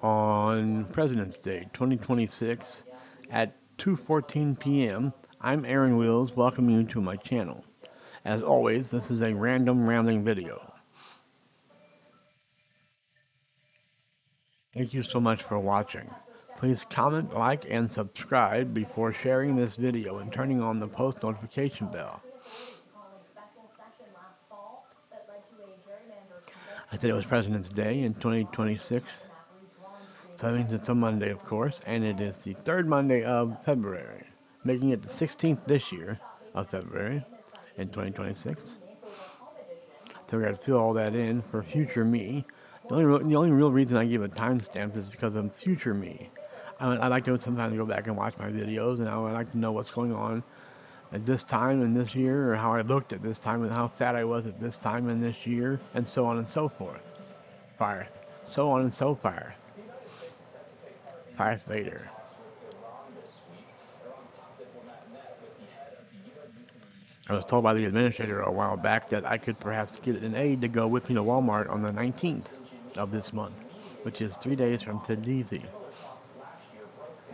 on President's Day 2026 at 2:14 p.m. I'm Aaron Wills, welcoming you to my channel. As always, this is a random rambling video. Thank you so much for watching. Please comment, like, and subscribe before sharing this video and turning on the post notification bell. I said it was President's Day in 2026, so that means it's a Monday, of course, and it is the third Monday of February, making it the 16th this year of February in 2026. So we got to fill all that in for future me. The only real reason I give a timestamp is because of future me. I like to sometimes go back and watch my videos, and I would like to know what's going on at this time in this year, or how I looked at this time, and how fat I was at this time in this year, and so on and so forth. Farth. So on and so forth. Darth Vader. I was told by the administrator a while back that I could perhaps get an aide to go with me to Walmart on the 19th of this month, which is 3 days from today.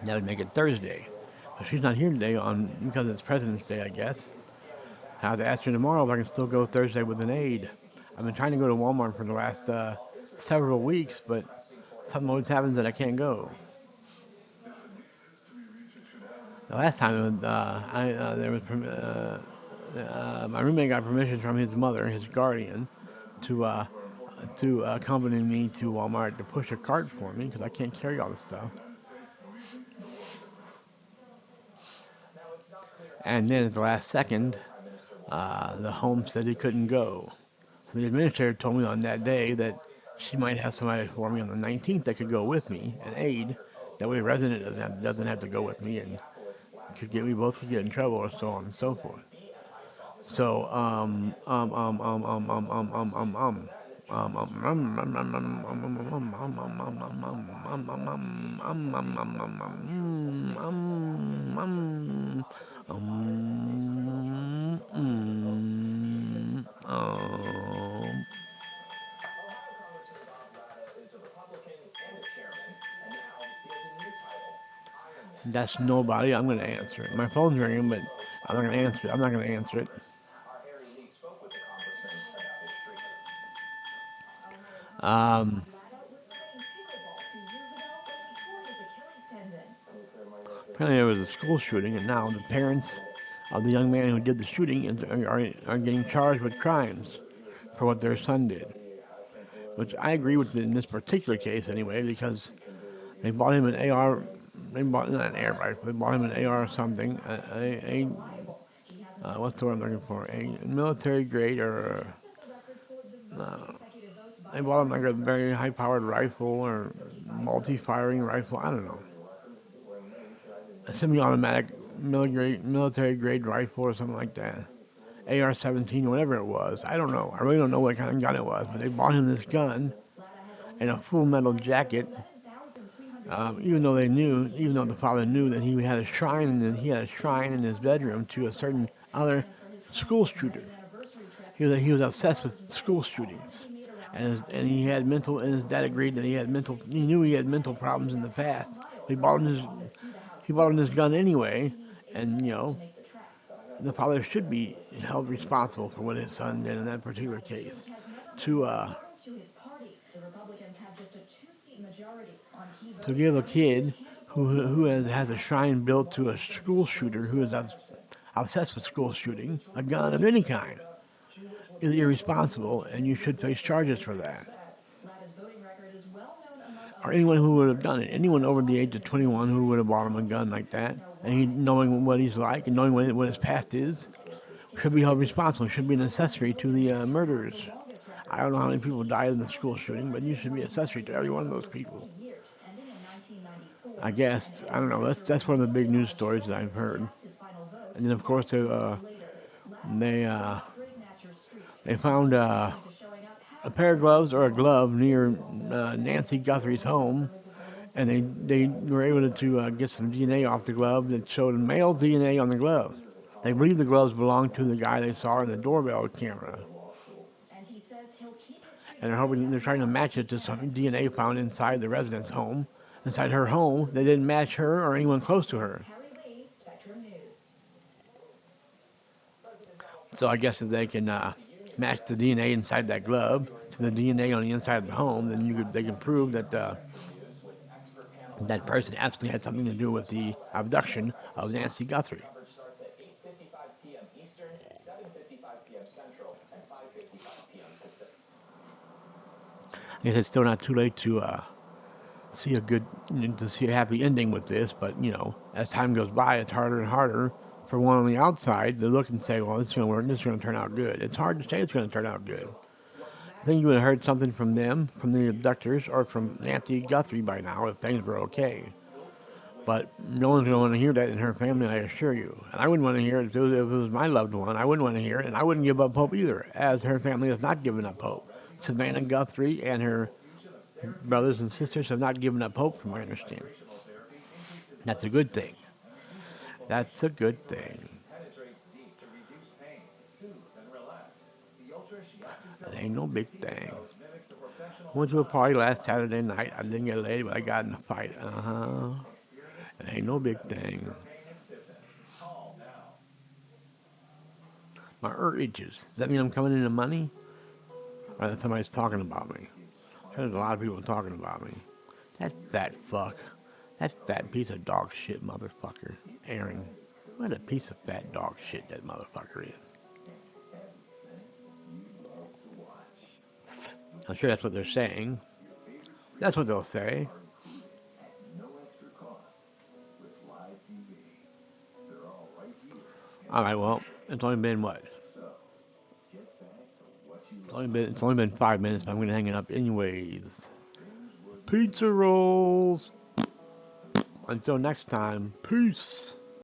That would make it Thursday. But she's not here today because it's President's Day, I guess. I have to ask her tomorrow if I can still go Thursday with an aide. I've been trying to go to Walmart for the last several weeks, but something always happens that I can't go. The last time my roommate got permission from his mother, his guardian, to accompany me to Walmart to push a cart for me because I can't carry all this stuff. And then at the last second, the home said he couldn't go. So the administrator told me on that day that she might have somebody for me on the 19th that could go with me, an aide. That way, a resident doesn't have to go with me, and we both could get in trouble, or so on and so forth. So that's nobody. I'm going to answer it. My phone's ringing, but I'm not going to answer it. I'm not going to answer it. Um, Apparently there was a school shooting, and now the parents of the young man who did the shooting are getting charged with crimes for what their son did. Which I agree with in this particular case anyway, because they bought him an AR, they bought not an air rifle, they bought him an AR or something, what's the word I'm looking for, a military grade or they bought him like a very high-powered rifle or multi-firing rifle, I don't know, a semi-automatic military grade rifle or something like that. AR-17 or whatever it was. I don't know. I really don't know what kind of gun it was, but they bought him this gun and a full metal jacket. Even though the father knew that he had a shrine in his bedroom to a certain other school shooter. He was obsessed with school shootings, and he had mental. And his dad agreed that he had mental. He knew he had mental problems in the past. He bought him this gun anyway, and the father should be held responsible for what his son did in that particular case. To to give a kid who has a shrine built to a school shooter who is obsessed with school shooting a gun of any kind is irresponsible, and you should face charges for that. Or anyone who would have done it, anyone over the age of 21 who would have bought him a gun like that, and knowing what he's like and knowing what his past is, should be held responsible. Should be an accessory to the murders. I don't know how many people died in the school shooting, but you should be accessory to every one of those people. I guess I don't know. That's one of the big news stories that I've heard. And then of course they uh, they found a pair of gloves or a glove near Nancy Guthrie's home, and they were able to get some DNA off the glove that showed male DNA on the glove. They believe the gloves belonged to the guy they saw in the doorbell camera. and they're trying to match it to some DNA found inside the resident's home. Inside her home, they didn't match her or anyone close to her. So I guess if they can match the DNA inside that glove to the DNA on the inside of the home, then they can prove that that person absolutely had something to do with the abduction of Nancy Guthrie. I guess it's still not too late to see a happy ending with this, but as time goes by, it's harder and harder for one on the outside to look and say, well, this is going to work, this is going to turn out good. It's hard to say it's going to turn out good. I think you would have heard something from them, from the abductors, or from Nancy Guthrie by now if things were okay. But no one's going to want to hear that in her family, I assure you. And I wouldn't want to hear it if it was my loved one. I wouldn't want to hear it, and I wouldn't give up hope either, as her family has not given up hope. Savannah Guthrie and her brothers and sisters have not given up hope, from my understanding. That's a good thing. That's a good thing. It ain't no big thing. Went to a party last Saturday night. I didn't get laid, but I got in a fight. It ain't no big thing. My itches. Does that mean I'm coming into money? Or that somebody's talking about me? There's a lot of people talking about me. That fat fuck. That fat piece of dog shit motherfucker. Aaron. What a piece of fat dog shit that motherfucker is. I'm sure that's what they're saying. That's what they'll say. Alright, well, it's only been what? It's only been 5 minutes, but I'm gonna hang it up anyways. Pizza rolls! Until next time, peace!